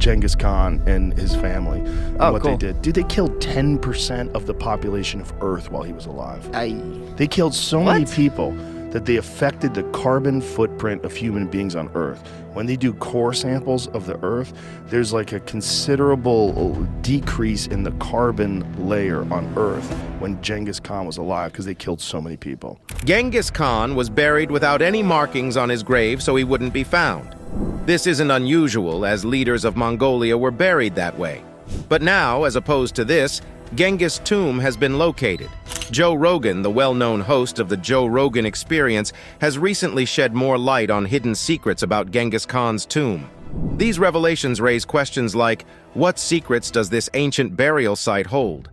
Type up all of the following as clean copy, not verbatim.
Genghis Khan and his family and what cool. they did. Dude, they killed 10% of the population of Earth while he was alive. They killed so many people that they affected the carbon footprint of human beings on Earth. When they do core samples of the Earth, there's like a considerable decrease in the carbon layer on Earth when Genghis Khan was alive because they killed so many people. Genghis Khan was buried without any markings on his grave so he wouldn't be found. This isn't unusual, as leaders of Mongolia were buried that way. But now, as opposed to this, Genghis Tomb has been located. Joe Rogan, the well-known host of the Joe Rogan Experience, has recently shed more light on hidden secrets about Genghis Khan's tomb. These revelations raise questions like, what secrets does this ancient burial site hold?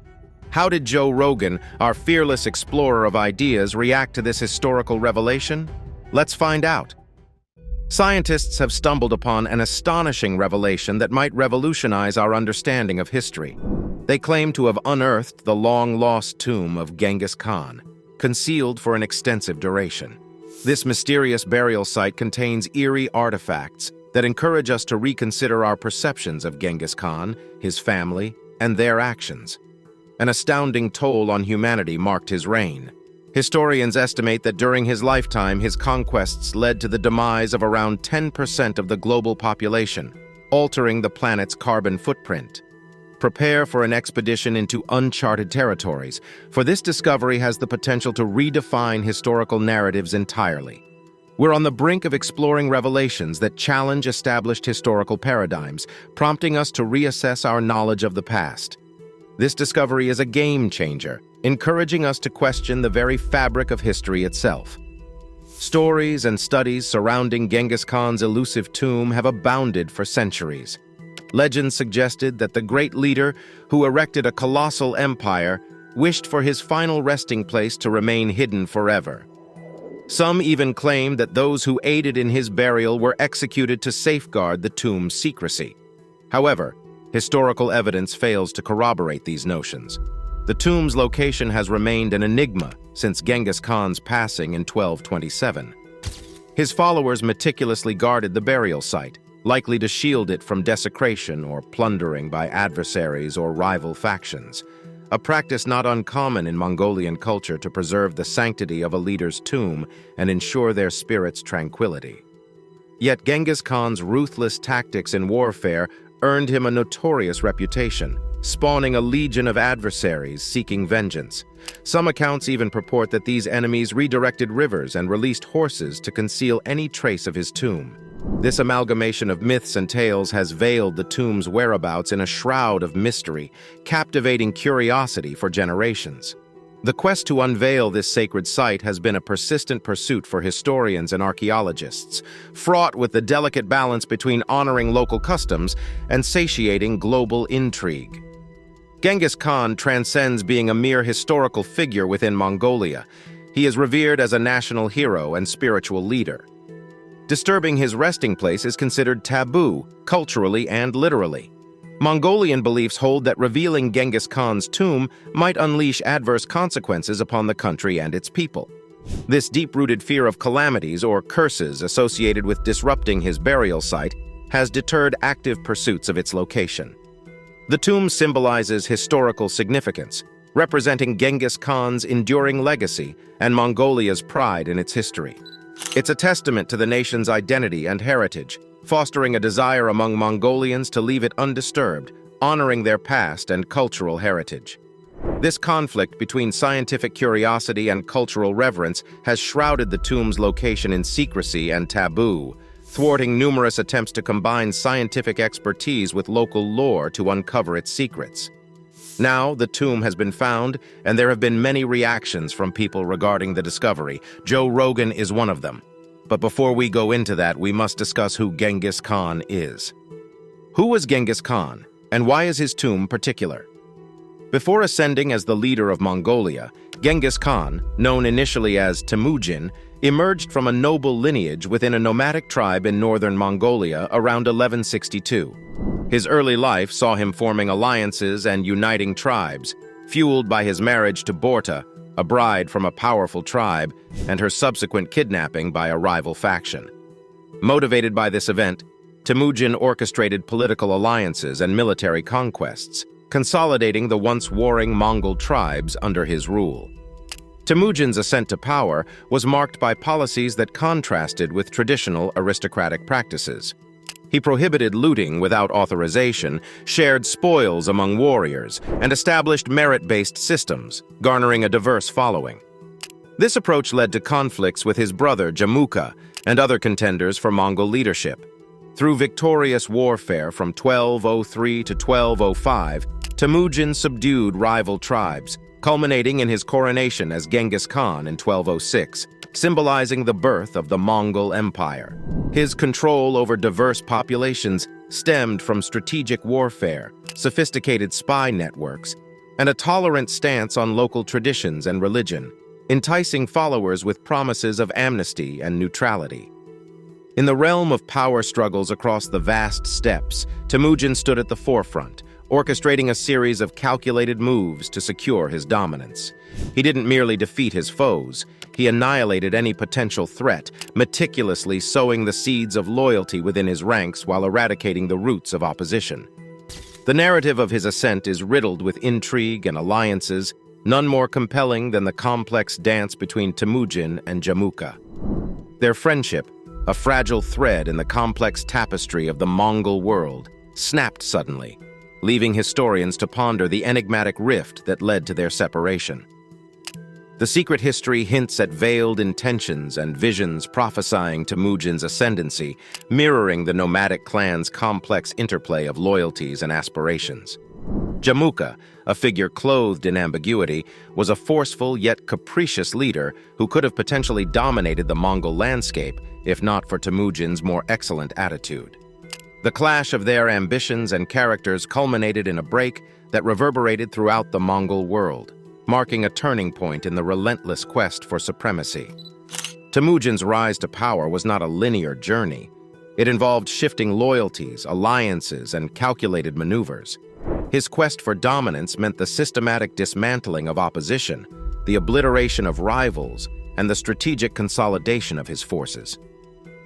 How did Joe Rogan, our fearless explorer of ideas, react to this historical revelation? Let's find out. Scientists have stumbled upon an astonishing revelation that might revolutionize our understanding of history. They claim to have unearthed the long-lost tomb of Genghis Khan, concealed for an extensive duration. This mysterious burial site contains eerie artifacts that encourage us to reconsider our perceptions of Genghis Khan, his family, and their actions. An astounding toll on humanity marked his reign. Historians estimate that during his lifetime, his conquests led to the demise of around 10% of the global population, altering the planet's carbon footprint. Prepare for an expedition into uncharted territories, for this discovery has the potential to redefine historical narratives entirely. We're on the brink of exploring revelations that challenge established historical paradigms, prompting us to reassess our knowledge of the past. This discovery is a game changer, encouraging us to question the very fabric of history itself. Stories and studies surrounding Genghis Khan's elusive tomb have abounded for centuries. Legends suggested that the great leader, who erected a colossal empire, wished for his final resting place to remain hidden forever. Some even claim that those who aided in his burial were executed to safeguard the tomb's secrecy. However, historical evidence fails to corroborate these notions. The tomb's location has remained an enigma since Genghis Khan's passing in 1227. His followers meticulously guarded the burial site, likely to shield it from desecration or plundering by adversaries or rival factions, a practice not uncommon in Mongolian culture to preserve the sanctity of a leader's tomb and ensure their spirit's tranquility. Yet Genghis Khan's ruthless tactics in warfare earned him a notorious reputation, spawning a legion of adversaries seeking vengeance. Some accounts even purport that these enemies redirected rivers and released horses to conceal any trace of his tomb. This amalgamation of myths and tales has veiled the tomb's whereabouts in a shroud of mystery, captivating curiosity for generations. The quest to unveil this sacred site has been a persistent pursuit for historians and archaeologists, fraught with the delicate balance between honoring local customs and satiating global intrigue. Genghis Khan transcends being a mere historical figure within Mongolia. He is revered as a national hero and spiritual leader. Disturbing his resting place is considered taboo, culturally and literally. Mongolian beliefs hold that revealing Genghis Khan's tomb might unleash adverse consequences upon the country and its people. This deep-rooted fear of calamities or curses associated with disrupting his burial site has deterred active pursuits of its location. The tomb symbolizes historical significance, representing Genghis Khan's enduring legacy and Mongolia's pride in its history. It's a testament to the nation's identity and heritage, fostering a desire among Mongolians to leave it undisturbed, honoring their past and cultural heritage. This conflict between scientific curiosity and cultural reverence has shrouded the tomb's location in secrecy and taboo, thwarting numerous attempts to combine scientific expertise with local lore to uncover its secrets. Now, the tomb has been found, and there have been many reactions from people regarding the discovery. Joe Rogan is one of them. But before we go into that, we must discuss who Genghis Khan is. Who was Genghis Khan, and why is his tomb particular? Before ascending as the leader of Mongolia, Genghis Khan, known initially as Temujin, emerged from a noble lineage within a nomadic tribe in northern Mongolia around 1162. His early life saw him forming alliances and uniting tribes, fueled by his marriage to Borta, a bride from a powerful tribe, and her subsequent kidnapping by a rival faction. Motivated by this event, Temujin orchestrated political alliances and military conquests, consolidating the once warring Mongol tribes under his rule. Temujin's ascent to power was marked by policies that contrasted with traditional aristocratic practices. He prohibited looting without authorization, shared spoils among warriors, and established merit-based systems, garnering a diverse following. This approach led to conflicts with his brother Jamuka and other contenders for Mongol leadership. Through victorious warfare from 1203 to 1205, Temujin subdued rival tribes, culminating in his coronation as Genghis Khan in 1206, symbolizing the birth of the Mongol Empire. His control over diverse populations stemmed from strategic warfare, sophisticated spy networks, and a tolerant stance on local traditions and religion, enticing followers with promises of amnesty and neutrality. In the realm of power struggles across the vast steppes, Temujin stood at the forefront, orchestrating a series of calculated moves to secure his dominance. He didn't merely defeat his foes, he annihilated any potential threat, meticulously sowing the seeds of loyalty within his ranks while eradicating the roots of opposition. The narrative of his ascent is riddled with intrigue and alliances, none more compelling than the complex dance between Temujin and Jamuka. Their friendship, a fragile thread in the complex tapestry of the Mongol world, snapped suddenly, leaving historians to ponder the enigmatic rift that led to their separation. The secret history hints at veiled intentions and visions prophesying Temujin's ascendancy, mirroring the nomadic clan's complex interplay of loyalties and aspirations. Jamuka, a figure clothed in ambiguity, was a forceful yet capricious leader who could have potentially dominated the Mongol landscape if not for Temujin's more excellent attitude. The clash of their ambitions and characters culminated in a break that reverberated throughout the Mongol world, marking a turning point in the relentless quest for supremacy. Temujin's rise to power was not a linear journey. It involved shifting loyalties, alliances, and calculated maneuvers. His quest for dominance meant the systematic dismantling of opposition, the obliteration of rivals, and the strategic consolidation of his forces.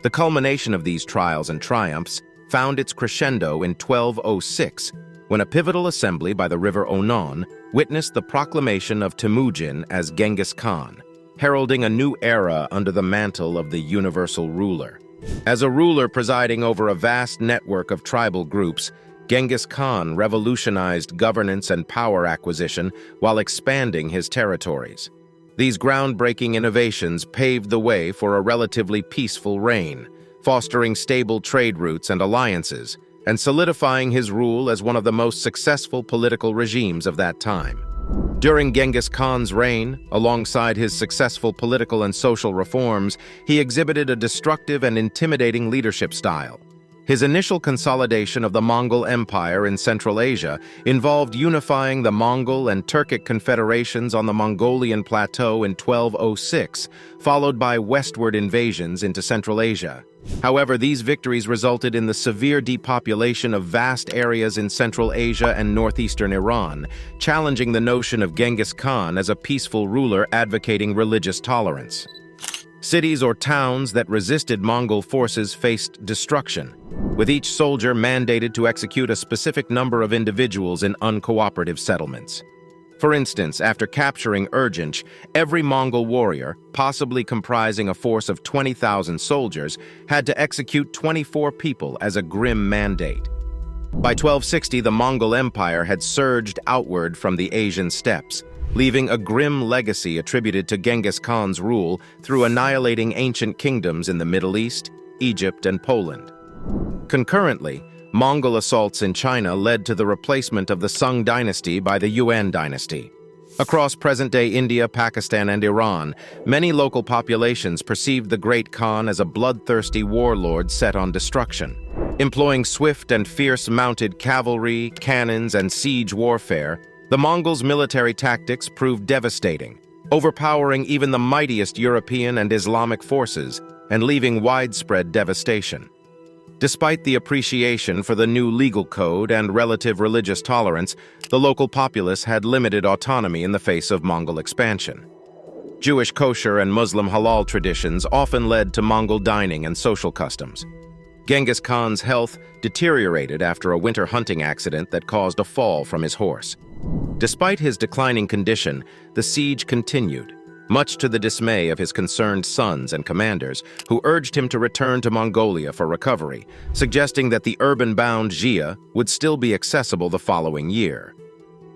The culmination of these trials and triumphs found its crescendo in 1206, when a pivotal assembly by the river Onon witnessed the proclamation of Temujin as Genghis Khan, heralding a new era under the mantle of the universal ruler. As a ruler presiding over a vast network of tribal groups, Genghis Khan revolutionized governance and power acquisition while expanding his territories. These groundbreaking innovations paved the way for a relatively peaceful reign, fostering stable trade routes and alliances, and solidifying his rule as one of the most successful political regimes of that time. During Genghis Khan's reign, alongside his successful political and social reforms, he exhibited a destructive and intimidating leadership style. His initial consolidation of the Mongol Empire in Central Asia involved unifying the Mongol and Turkic confederations on the Mongolian plateau in 1206, followed by westward invasions into Central Asia. However, these victories resulted in the severe depopulation of vast areas in Central Asia and northeastern Iran, challenging the notion of Genghis Khan as a peaceful ruler advocating religious tolerance. Cities or towns that resisted Mongol forces faced destruction, with each soldier mandated to execute a specific number of individuals in uncooperative settlements. For instance, after capturing Urgench, every Mongol warrior, possibly comprising a force of 20,000 soldiers, had to execute 24 people as a grim mandate. By 1260, the Mongol Empire had surged outward from the Asian steppes, leaving a grim legacy attributed to Genghis Khan's rule through annihilating ancient kingdoms in the Middle East, Egypt, and Poland. Concurrently, Mongol assaults in China led to the replacement of the Sung dynasty by the Yuan dynasty. Across present-day India, Pakistan, and Iran, many local populations perceived the Great Khan as a bloodthirsty warlord set on destruction. Employing swift and fierce mounted cavalry, cannons, and siege warfare, the Mongols' military tactics proved devastating, overpowering even the mightiest European and Islamic forces and leaving widespread devastation. Despite the appreciation for the new legal code and relative religious tolerance, the local populace had limited autonomy in the face of Mongol expansion. Jewish kosher and Muslim halal traditions often led to Mongol dining and social customs. Genghis Khan's health deteriorated after a winter hunting accident that caused a fall from his horse. Despite his declining condition, the siege continued, much to the dismay of his concerned sons and commanders, who urged him to return to Mongolia for recovery, suggesting that the urban-bound Jia would still be accessible the following year.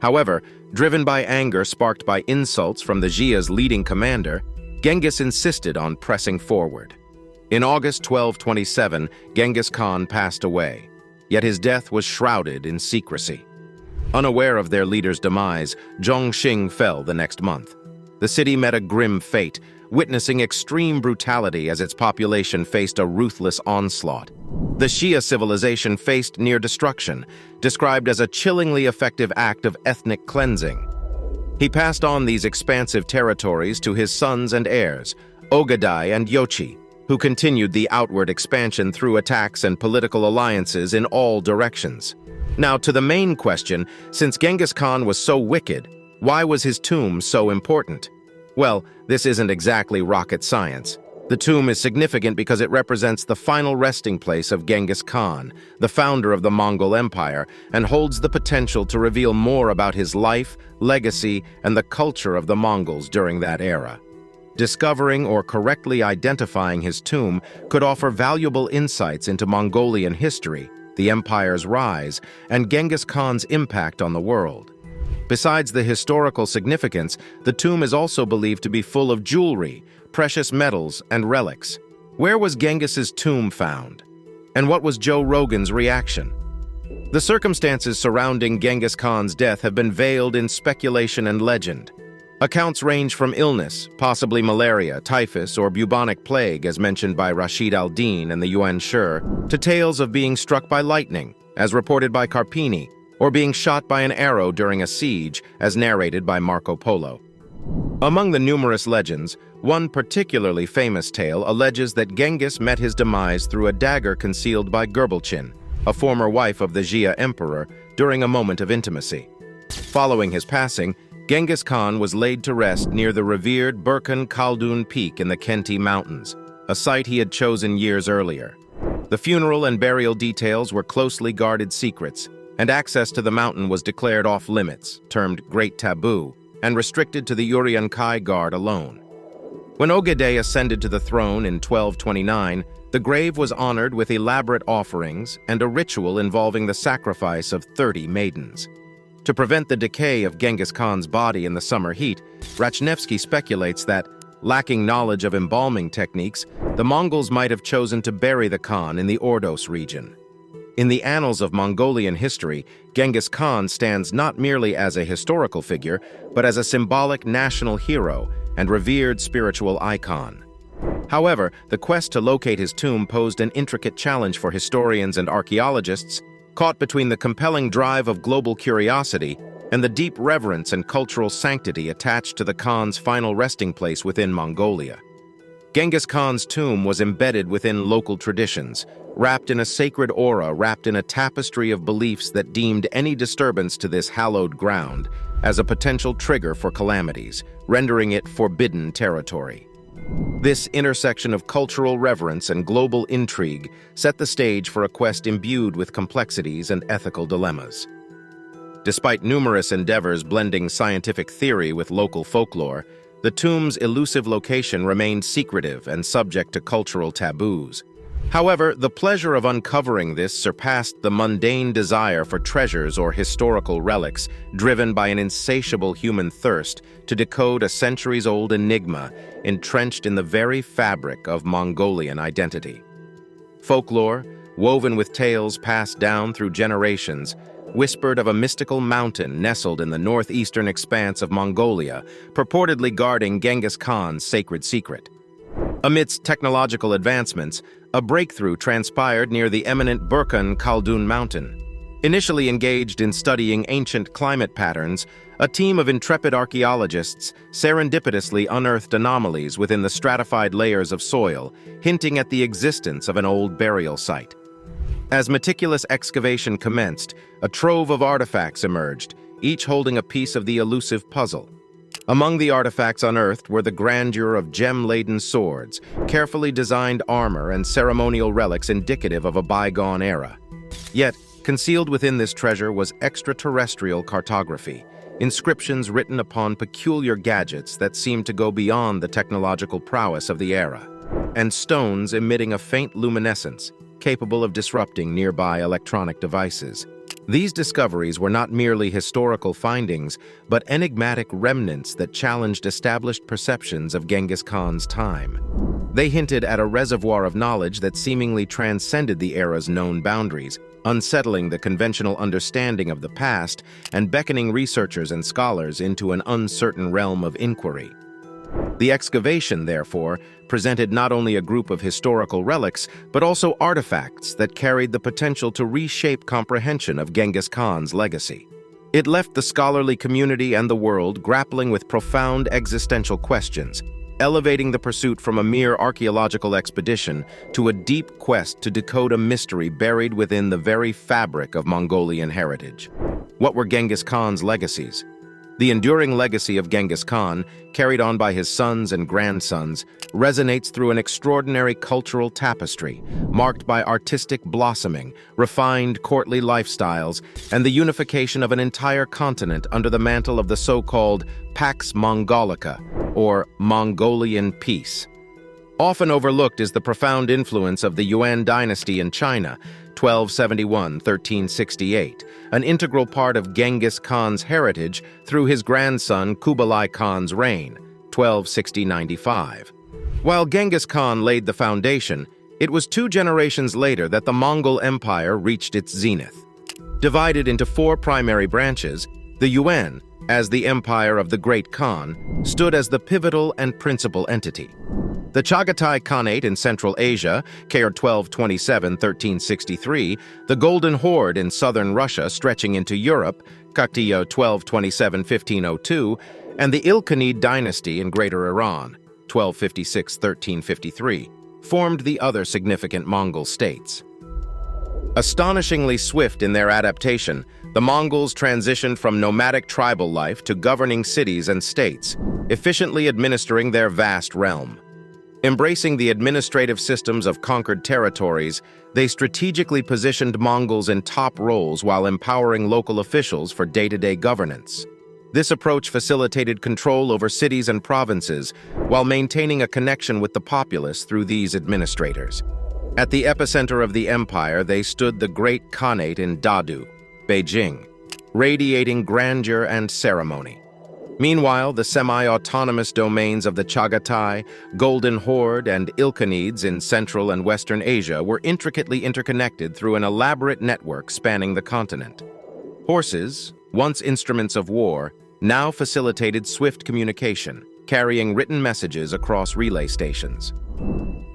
However, driven by anger sparked by insults from the Jia's leading commander, Genghis insisted on pressing forward. In August 1227, Genghis Khan passed away, yet his death was shrouded in secrecy. Unaware of their leader's demise, Zhongxing fell the next month. The city met a grim fate, witnessing extreme brutality as its population faced a ruthless onslaught. The Xia civilization faced near destruction, described as a chillingly effective act of ethnic cleansing. He passed on these expansive territories to his sons and heirs, Ogadai and Yochi, who continued the outward expansion through attacks and political alliances in all directions. Now, to the main question, since Genghis Khan was so wicked, why was his tomb so important? Well, this isn't exactly rocket science. The tomb is significant because it represents the final resting place of Genghis Khan, the founder of the Mongol Empire, and holds the potential to reveal more about his life, legacy, and the culture of the Mongols during that era. Discovering or correctly identifying his tomb could offer valuable insights into Mongolian history, the empire's rise, and Genghis Khan's impact on the world. Besides the historical significance, the tomb is also believed to be full of jewelry, precious metals, and relics. Where was Genghis's tomb found? And what was Joe Rogan's reaction? The circumstances surrounding Genghis Khan's death have been veiled in speculation and legend. Accounts range from illness, possibly malaria, typhus, or bubonic plague, as mentioned by Rashid al-Din and the Yuan Shi, to tales of being struck by lightning, as reported by Carpini, or being shot by an arrow during a siege, as narrated by Marco Polo. Among the numerous legends, one particularly famous tale alleges that Genghis met his demise through a dagger concealed by Gurbalchin, a former wife of the Jia emperor, during a moment of intimacy. Following his passing, Genghis Khan was laid to rest near the revered Burkhan Khaldun Peak in the Khenti Mountains, a site he had chosen years earlier. The funeral and burial details were closely guarded secrets, and access to the mountain was declared off-limits, termed Great Taboo, and restricted to the Urian Kai Guard alone. When Ogadai ascended to the throne in 1229, the grave was honored with elaborate offerings and a ritual involving the sacrifice of 30 maidens. To prevent the decay of Genghis Khan's body in the summer heat, Rachnevsky speculates that, lacking knowledge of embalming techniques, the Mongols might have chosen to bury the Khan in the Ordos region. In the annals of Mongolian history, Genghis Khan stands not merely as a historical figure, but as a symbolic national hero and revered spiritual icon. However, the quest to locate his tomb posed an intricate challenge for historians and archaeologists, caught between the compelling drive of global curiosity and the deep reverence and cultural sanctity attached to the Khan's final resting place within Mongolia. Genghis Khan's tomb was embedded within local traditions, wrapped in a sacred aura, wrapped in a tapestry of beliefs that deemed any disturbance to this hallowed ground as a potential trigger for calamities, rendering it forbidden territory. This intersection of cultural reverence and global intrigue set the stage for a quest imbued with complexities and ethical dilemmas. Despite numerous endeavors blending scientific theory with local folklore, the tomb's elusive location remained secretive and subject to cultural taboos. However, the pleasure of uncovering this surpassed the mundane desire for treasures or historical relics, driven by an insatiable human thirst to decode a centuries-old enigma entrenched in the very fabric of Mongolian identity. Folklore, woven with tales passed down through generations, whispered of a mystical mountain nestled in the northeastern expanse of Mongolia, purportedly guarding Genghis Khan's sacred secret. Amidst technological advancements, a breakthrough transpired near the eminent Burkhan Khaldun Mountain. Initially engaged in studying ancient climate patterns, a team of intrepid archaeologists serendipitously unearthed anomalies within the stratified layers of soil, hinting at the existence of an old burial site. As meticulous excavation commenced, a trove of artifacts emerged, each holding a piece of the elusive puzzle. Among the artifacts unearthed were the grandeur of gem-laden swords, carefully designed armor, and ceremonial relics indicative of a bygone era. Yet, concealed within this treasure was extraterrestrial cartography, inscriptions written upon peculiar gadgets that seemed to go beyond the technological prowess of the era, and stones emitting a faint luminescence, capable of disrupting nearby electronic devices. These discoveries were not merely historical findings, but enigmatic remnants that challenged established perceptions of Genghis Khan's time. They hinted at a reservoir of knowledge that seemingly transcended the era's known boundaries, unsettling the conventional understanding of the past and beckoning researchers and scholars into an uncertain realm of inquiry. The excavation, therefore, presented not only a group of historical relics, but also artifacts that carried the potential to reshape comprehension of Genghis Khan's legacy. It left the scholarly community and the world grappling with profound existential questions, elevating the pursuit from a mere archaeological expedition to a deep quest to decode a mystery buried within the very fabric of Mongolian heritage. What were Genghis Khan's legacies? The enduring legacy of Genghis Khan, carried on by his sons and grandsons, resonates through an extraordinary cultural tapestry, marked by artistic blossoming, refined courtly lifestyles, and the unification of an entire continent under the mantle of the so-called Pax Mongolica, or Mongolian peace. Often overlooked is the profound influence of the Yuan dynasty in China, 1271–1368, an integral part of Genghis Khan's heritage through his grandson Kublai Khan's reign, 1260–95. While Genghis Khan laid the foundation, it was 2 generations later that the Mongol Empire reached its zenith. Divided into 4 primary branches, the Yuan, as the empire of the Great Khan, stood as the pivotal and principal entity. The Chagatai Khanate in Central Asia, ca. 1227–1363, the Golden Horde in southern Russia stretching into Europe, Kaktiya 1227–1502, and the Ilkhanid dynasty in Greater Iran, 1256–1353, formed the other significant Mongol states. Astonishingly swift in their adaptation, the Mongols transitioned from nomadic tribal life to governing cities and states, efficiently administering their vast realm. Embracing the administrative systems of conquered territories, they strategically positioned Mongols in top roles while empowering local officials for day-to-day governance. This approach facilitated control over cities and provinces while maintaining a connection with the populace through these administrators. At the epicenter of the empire, they stood the Great Khanate in Dadu, Beijing, radiating grandeur and ceremony. Meanwhile, the semi-autonomous domains of the Chagatai, Golden Horde, and Ilkhanids in Central and Western Asia were intricately interconnected through an elaborate network spanning the continent. Horses, once instruments of war, now facilitated swift communication, carrying written messages across relay stations.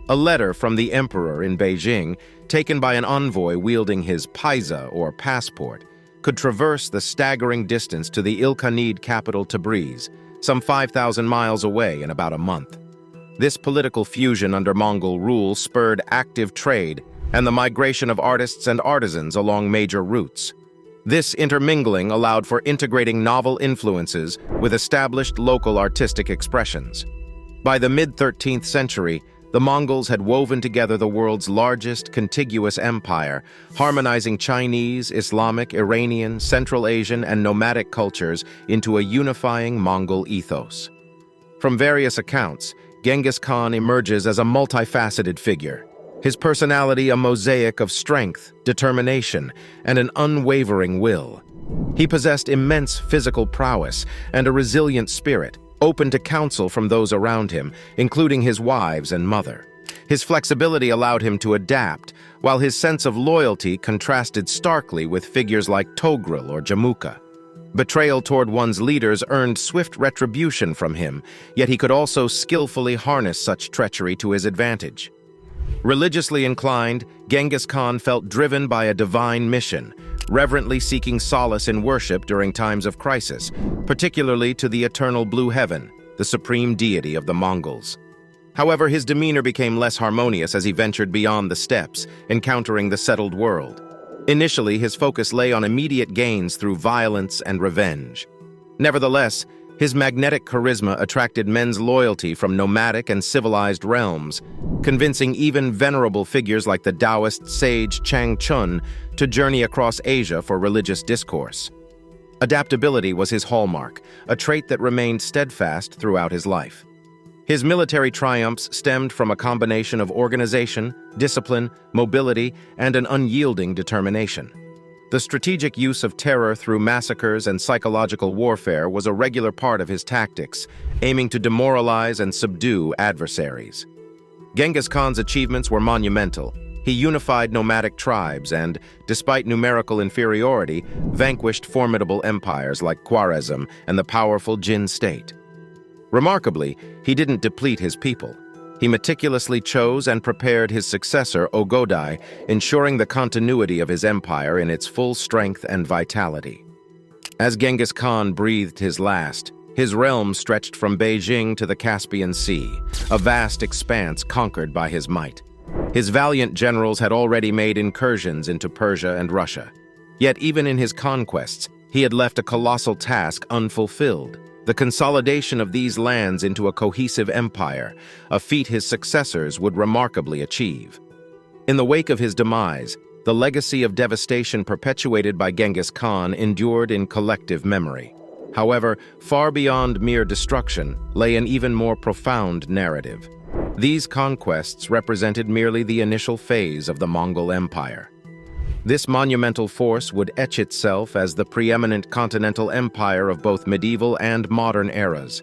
A letter from the emperor in Beijing, taken by an envoy wielding his paisa or passport, could traverse the staggering distance to the Ilkhanid capital Tabriz, some 5,000 miles away in about a month. This political fusion under Mongol rule spurred active trade and the migration of artists and artisans along major routes. This intermingling allowed for integrating novel influences with established local artistic expressions. By the mid-13th century, the Mongols had woven together the world's largest contiguous empire, harmonizing Chinese, Islamic, Iranian, Central Asian, and nomadic cultures into a unifying Mongol ethos. From various accounts, Genghis Khan emerges as a multifaceted figure, his personality a mosaic of strength, determination, and an unwavering will. He possessed immense physical prowess and a resilient spirit, open to counsel from those around him, including his wives and mother. His flexibility allowed him to adapt, while his sense of loyalty contrasted starkly with figures like Togrul or Jamuka. Betrayal toward one's leaders earned swift retribution from him, yet he could also skillfully harness such treachery to his advantage. Religiously inclined, Genghis Khan felt driven by a divine mission, reverently seeking solace in worship during times of crisis, particularly to the eternal blue heaven, the supreme deity of the Mongols. However, his demeanor became less harmonious as he ventured beyond the steppes, encountering the settled world. Initially, his focus lay on immediate gains through violence and revenge. Nevertheless, His magnetic charisma attracted men's loyalty from nomadic and civilized realms, convincing even venerable figures like the Taoist sage Chang Chun to journey across Asia for religious discourse. Adaptability was his hallmark, a trait that remained steadfast throughout his life. His military triumphs stemmed from a combination of organization, discipline, mobility, and an unyielding determination. The strategic use of terror through massacres and psychological warfare was a regular part of his tactics, aiming to demoralize and subdue adversaries. Genghis Khan's achievements were monumental. He unified nomadic tribes and, despite numerical inferiority, vanquished formidable empires like Khwarezm and the powerful Jin state. Remarkably, he didn't deplete his people. He meticulously chose and prepared his successor, Ogodai, ensuring the continuity of his empire in its full strength and vitality. As Genghis Khan breathed his last, his realm stretched from Beijing to the Caspian Sea, a vast expanse conquered by his might. His valiant generals had already made incursions into Persia and Russia. Yet even in his conquests, he had left a colossal task unfulfilled: the consolidation of these lands into a cohesive empire, a feat his successors would remarkably achieve. In the wake of his demise, the legacy of devastation perpetuated by Genghis Khan endured in collective memory. However, far beyond mere destruction lay an even more profound narrative. These conquests represented merely the initial phase of the Mongol Empire. This monumental force would etch itself as the preeminent continental empire of both medieval and modern eras.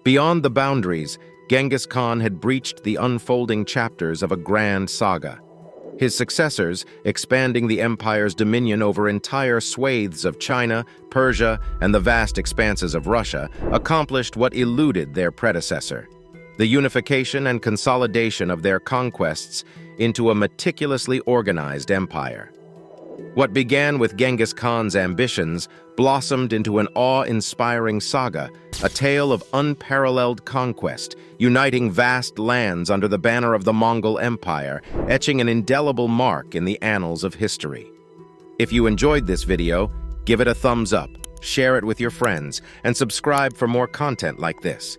Beyond the boundaries, Genghis Khan had breached the unfolding chapters of a grand saga. His successors, expanding the empire's dominion over entire swathes of China, Persia, and the vast expanses of Russia, accomplished what eluded their predecessor: the unification and consolidation of their conquests into a meticulously organized empire. What began with Genghis Khan's ambitions blossomed into an awe-inspiring saga, a tale of unparalleled conquest, uniting vast lands under the banner of the Mongol Empire, etching an indelible mark in the annals of history. If you enjoyed this video, give it a thumbs up, share it with your friends, and subscribe for more content like this.